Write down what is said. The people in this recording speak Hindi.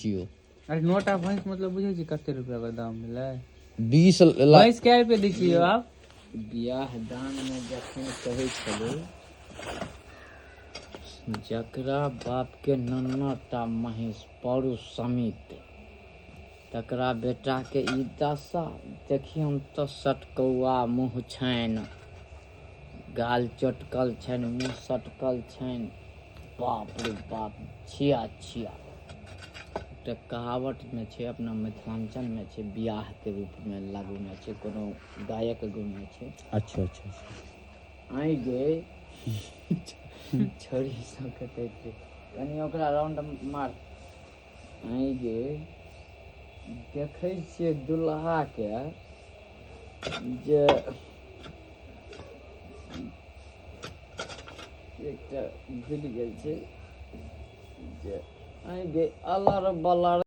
जियो अरे नोटा भैंस मतलब बुझे छी कते रुपया का दाम मिले 20 लाख भैंस क्या रुपये दै छियै आप बियाह दान में जखन कहै छलै जकरा बाप के नन्ना टा महेश पौरुष समित तकरा बेटा के ई दशा देखियन तो सटकौआ मुँह छनि गाल चटकल छनि मुँह सटकल छनि बाप रे बाप छिया छिया एकटा कहावत में छै अपना मिथिलांचल में छै बियाह के रूप में लागू में छै कोनो गायक गुण छै अच्छा अच्छा अच्छा आई गे छोरी सब कहते थे कनी ओकरा राउंड मार आई गे देखै छियै दुल्हा के जे एकटा भूलि गेल छै जे आई गे अलर बलर